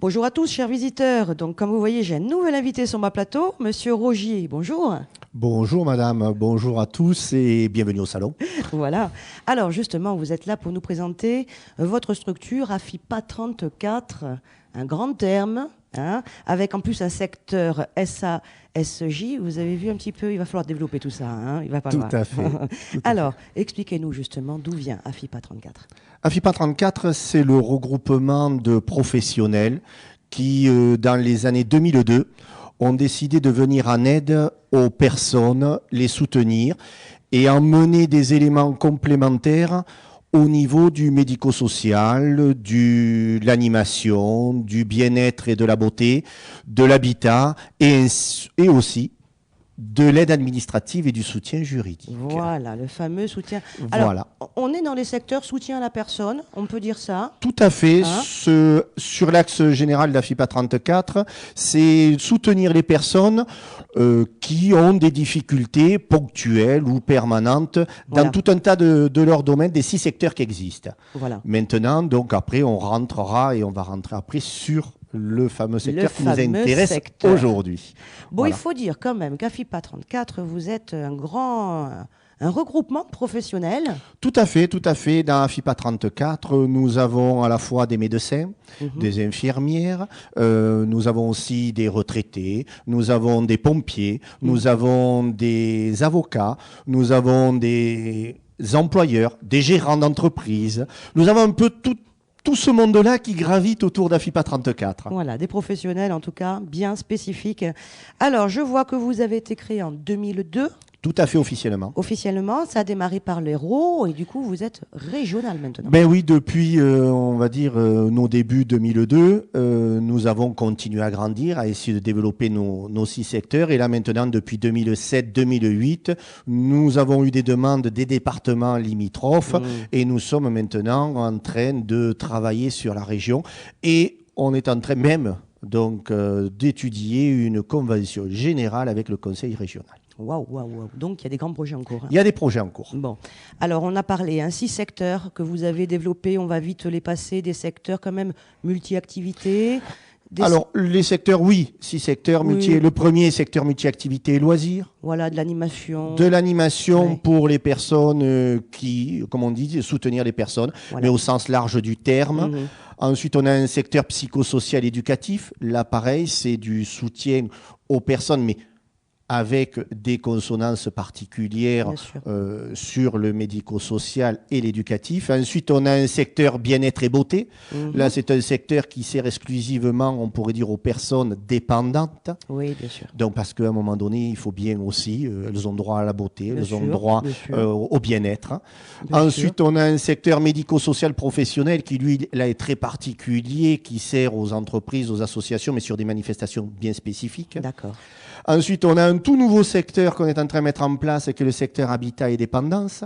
Bonjour à tous, chers visiteurs. Donc, comme vous voyez, j'ai un nouvel invité sur ma plateau, Monsieur Rogier. Bonjour. Bonjour madame, bonjour à tous et bienvenue au salon. Voilà. Alors, justement, vous êtes là pour nous présenter votre structure AFIPA 34, un grand terme, hein, avec en plus un secteur SASJ. Vous avez vu un petit peu, il va falloir développer tout ça. Hein, il va pas Tout loin. à fait. Alors, expliquez-nous justement d'où vient AFIPA 34. AFIPA 34, c'est le regroupement de professionnels qui, dans les années 2002, ont décidé de venir en aide aux personnes, les soutenir et emmener des éléments complémentaires au niveau du médico-social, de l'animation, du bien-être et de la beauté, de l'habitat et aussi de l'aide administrative et du soutien juridique. Voilà, le fameux soutien. Alors, Voilà. on est dans les secteurs soutien à la personne, on peut dire ça. Tout à fait. Hein? Sur l'axe général de la FIPA 34, c'est soutenir les personnes qui ont des difficultés ponctuelles ou permanentes dans Voilà. tout un tas de leurs domaines, des 6 secteurs qui existent. Voilà. Maintenant, donc après, on rentrera et on va rentrer après sur le fameux secteur qui nous fameux intéresse secteur. aujourd'hui. Bon, Voilà. il faut dire quand même qu'AFIPA 34, vous êtes un regroupement professionnel. Tout à fait, tout à fait. Dans FIPA 34, nous avons à la fois des médecins, des infirmières, nous avons aussi des retraités, nous avons des pompiers, nous avons des avocats, nous avons des employeurs, des gérants d'entreprise. Nous avons un peu tout ce monde-là qui gravite autour d'AFIPA 34. Voilà, des professionnels en tout cas bien spécifiques. Alors, je vois que vous avez été créé en 2002. Tout à fait officiellement. Officiellement, ça a démarré par l'Hérault et du coup, vous êtes régional maintenant. Ben oui, depuis, on va dire, nos débuts 2002, nous avons continué à grandir, à essayer de développer nos 6 secteurs. Et là, maintenant, depuis 2007-2008, nous avons eu des demandes des départements limitrophes et nous sommes maintenant en train de travailler sur la région. Et on est en train même donc d'étudier une convention générale avec le Conseil régional. Waouh, waouh, waouh. Donc, il y a des grands projets en cours. Hein. Il y a des projets en cours. Bon, alors on a parlé, 6 secteurs que vous avez développés, on va vite les passer, des secteurs quand même multi-activités. Alors, les secteurs, oui, 6 secteurs multi. Oui. Le premier, secteur multi-activité et loisirs. Voilà, de l'animation. De l'animation Ouais. pour les personnes qui, comme on dit, soutenir les personnes, Voilà. mais au sens large du terme. Ensuite, on a un secteur psychosocial éducatif. Là, pareil, c'est du soutien aux personnes, mais avec des consonances particulières Bien sûr. sur le médico-social et l'éducatif. Ensuite, on a un secteur bien-être et beauté. Là, c'est un secteur qui sert exclusivement, on pourrait dire, aux personnes dépendantes. Oui, bien sûr. Donc, parce qu'à un moment donné, il faut bien aussi, elles ont droit à la beauté, Bien elles ont sûr, droit bien sûr. au bien-être. Bien Ensuite, on a un secteur médico-social professionnel qui, lui, là, est très particulier, qui sert aux entreprises, aux associations, mais sur des manifestations bien spécifiques. D'accord. Ensuite, on a un tout nouveau secteur qu'on est en train de mettre en place, qui est le secteur habitat et dépendance,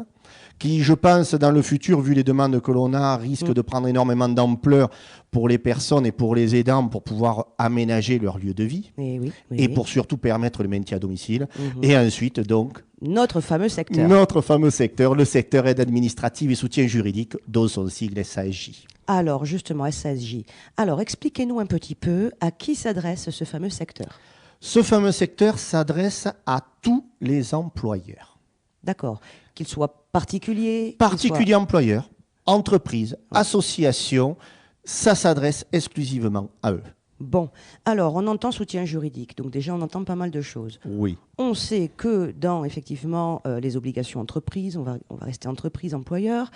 qui, je pense, dans le futur, vu les demandes que l'on a, risque de prendre énormément d'ampleur pour les personnes et pour les aidants pour pouvoir aménager leur lieu de vie Et oui, oui, et oui. pour surtout permettre le maintien à domicile. Et ensuite, donc, Notre fameux secteur. notre fameux secteur, le secteur aide administrative et soutien juridique, dont son sigle SASJ. Alors, justement, SSJ. Alors, expliquez-nous un petit peu à qui s'adresse ce fameux secteur. Ce fameux secteur s'adresse à tous les employeurs. D'accord. Qu'ils soient particuliers. Particuliers employeurs, entreprises, associations, ça s'adresse exclusivement à eux. Bon, alors on entend soutien juridique, donc déjà on entend pas mal de choses. Oui. On sait que dans effectivement les obligations entreprises, on va rester entreprise, employeur,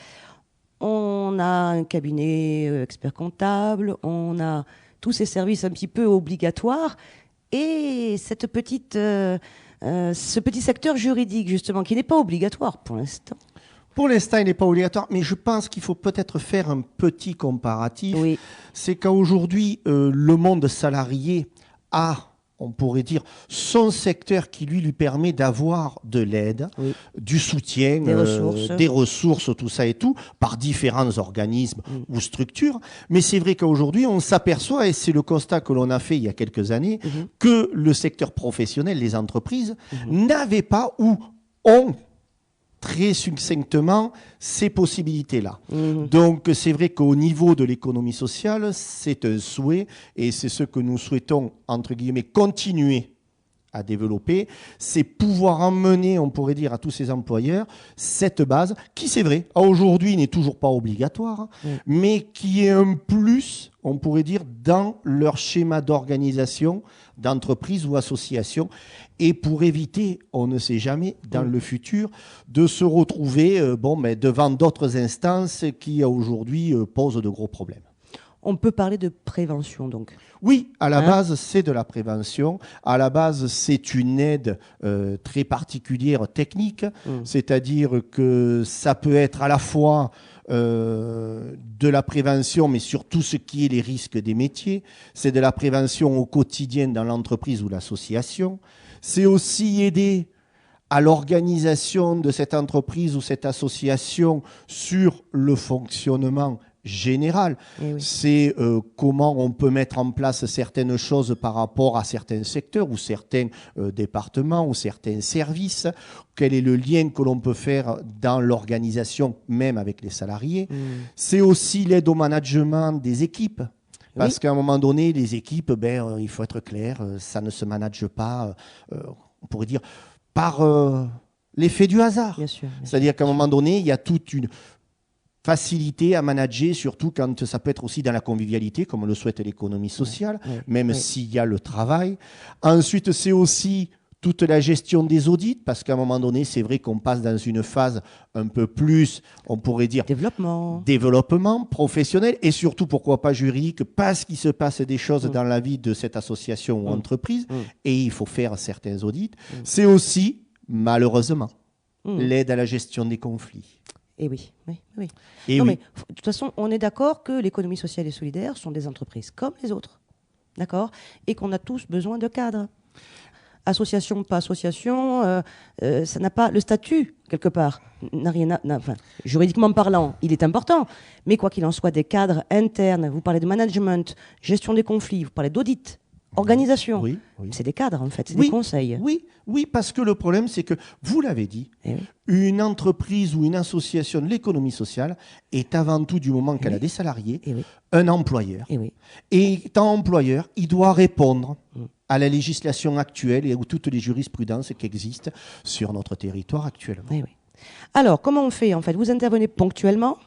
on a un cabinet expert comptable, on a tous ces services un petit peu obligatoires et ce petit secteur juridique justement qui n'est pas obligatoire pour l'instant. Pour l'instant, il n'est pas obligatoire, mais je pense qu'il faut peut-être faire un petit comparatif. Oui. C'est qu'aujourd'hui, le monde salarié a, on pourrait dire, son secteur qui lui permet d'avoir de l'aide, Oui. du soutien, Des ressources. tout ça et tout, par différents organismes ou structures. Mais c'est vrai qu'aujourd'hui, on s'aperçoit, et c'est le constat que l'on a fait il y a quelques années, que le secteur professionnel, les entreprises, n'avaient pas ou ont très succinctement ces possibilités-là. Donc c'est vrai qu'au niveau de l'économie sociale, c'est un souhait et c'est ce que nous souhaitons, entre guillemets, continuer à développer, c'est pouvoir emmener, on pourrait dire, à tous ces employeurs cette base qui, c'est vrai, aujourd'hui n'est toujours pas obligatoire, mais qui est un plus, on pourrait dire, dans leur schéma d'organisation d'entreprise ou association, et pour éviter, on ne sait jamais, dans le futur, de se retrouver devant d'autres instances qui, aujourd'hui, posent de gros problèmes. On peut parler de prévention, donc. Oui, à la base, c'est de la prévention. À la base, c'est une aide très particulière technique, c'est-à-dire que ça peut être à la fois de la prévention, mais sur tout ce qui est les risques des métiers. C'est de la prévention au quotidien dans l'entreprise ou l'association. C'est aussi aider à l'organisation de cette entreprise ou cette association sur le fonctionnement général. C'est comment on peut mettre en place certaines choses par rapport à certains secteurs ou certains départements ou certains services. Quel est le lien que l'on peut faire dans l'organisation, même avec les salariés. C'est aussi l'aide au management des équipes. Parce qu'à un moment donné, les équipes, il faut être clair, ça ne se manage pas, on pourrait dire, par l'effet du hasard. C'est-à-dire qu'à un moment donné, il y a toute une facilité à manager, surtout quand ça peut être aussi dans la convivialité, comme le souhaite l'économie sociale, même s'il y a le travail. Ensuite, c'est aussi toute la gestion des audits, parce qu'à un moment donné, c'est vrai qu'on passe dans une phase un peu plus, on pourrait dire, développement professionnel, et surtout, pourquoi pas juridique, parce qu'il se passe des choses dans la vie de cette association ou entreprise, et il faut faire certains audits. C'est aussi, malheureusement, l'aide à la gestion des conflits. Et oui. Mais de toute façon, on est d'accord que l'économie sociale et solidaire sont des entreprises comme les autres, d'accord, et qu'on a tous besoin de cadres. Association, pas association, ça n'a pas le statut quelque part. Juridiquement parlant, il est important, mais quoi qu'il en soit, des cadres internes. Vous parlez de management, gestion des conflits, vous parlez d'audit. Organisation, c'est des cadres en fait, c'est des conseils. Oui, parce que le problème c'est que, vous l'avez dit, une entreprise ou une association de l'économie sociale est avant tout, du moment qu'elle a des salariés, un employeur. Et étant employeur, il doit répondre à la législation actuelle et à toutes les jurisprudences qui existent sur notre territoire actuellement. Alors, comment on fait en fait? Vous intervenez ponctuellement,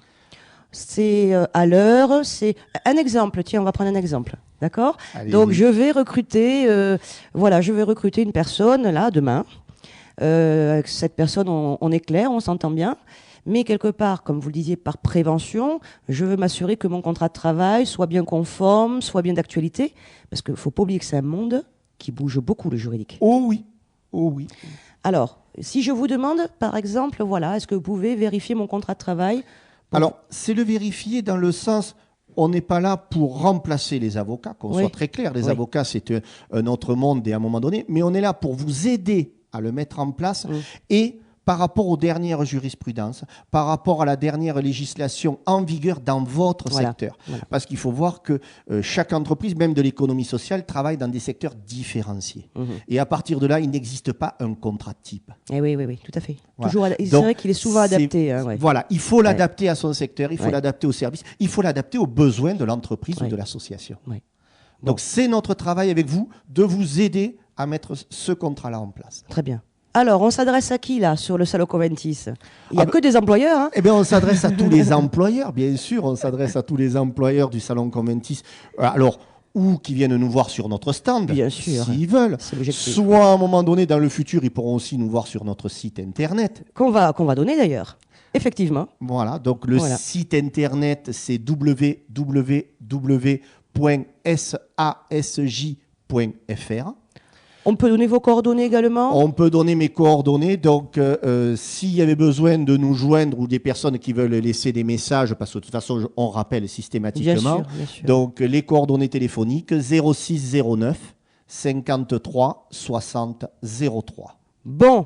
c'est à l'heure, c'est un exemple. Tiens, on va prendre un exemple. D'accord? Donc, je vais recruter, une personne, là, demain. Avec cette personne, on est clair, on s'entend bien. Mais quelque part, comme vous le disiez, par prévention, je veux m'assurer que mon contrat de travail soit bien conforme, soit bien d'actualité. Parce qu'il ne faut pas oublier que c'est un monde qui bouge beaucoup, le juridique. Oh oui. Alors, si je vous demande, par exemple, est-ce que vous pouvez vérifier mon contrat de travail? Alors, c'est le vérifier dans le sens... On n'est pas là pour remplacer les avocats, qu'on soit très clair. Les avocats, c'est un autre monde et à un moment donné, mais on est là pour vous aider à le mettre en place et par rapport aux dernières jurisprudences, par rapport à la dernière législation en vigueur dans votre secteur. Parce qu'il faut voir que chaque entreprise, même de l'économie sociale, travaille dans des secteurs différenciés. Et à partir de là, il n'existe pas un contrat type. Oui, tout à fait. C'est vrai qu'il est souvent adapté. Voilà, il faut l'adapter à son secteur, il faut l'adapter au service, il faut l'adapter aux besoins de l'entreprise ou de l'association. Donc c'est notre travail avec vous de vous aider à mettre ce contrat-là en place. Très bien. Alors, on s'adresse à qui, là, sur le Salon Coventis? Il n'y a que des employeurs, hein? Eh bien, on s'adresse à tous les employeurs, bien sûr. On s'adresse à tous les employeurs du Salon Coventis. Alors, ou qui viennent nous voir sur notre stand, bien sûr, s'ils veulent. Soit, à un moment donné, dans le futur, ils pourront aussi nous voir sur notre site Internet. Qu'on va donner, d'ailleurs. Effectivement. Voilà. Donc, le site Internet, c'est www.sasj.fr. On peut donner vos coordonnées également? On peut donner mes coordonnées. Donc, s'il y avait besoin de nous joindre ou des personnes qui veulent laisser des messages, parce que de toute façon, on rappelle systématiquement. Bien sûr. Donc, les coordonnées téléphoniques 06 09 53 60 03. Bon.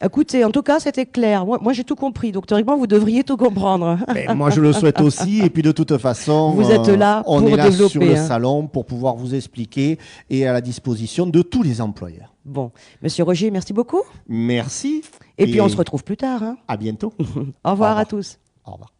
Écoutez, en tout cas, c'était clair. Moi j'ai tout compris. Donc, théoriquement, vous devriez tout comprendre. Ben, moi, je le souhaite aussi. Et puis, de toute façon, Vous êtes là on pour est là développer, sur le hein. salon pour pouvoir vous expliquer et à la disposition de tous les employeurs. Bon, Monsieur Roger, merci beaucoup. Merci. Et puis, on se retrouve plus tard, hein. À bientôt. Au revoir Au revoir. à tous. Au revoir.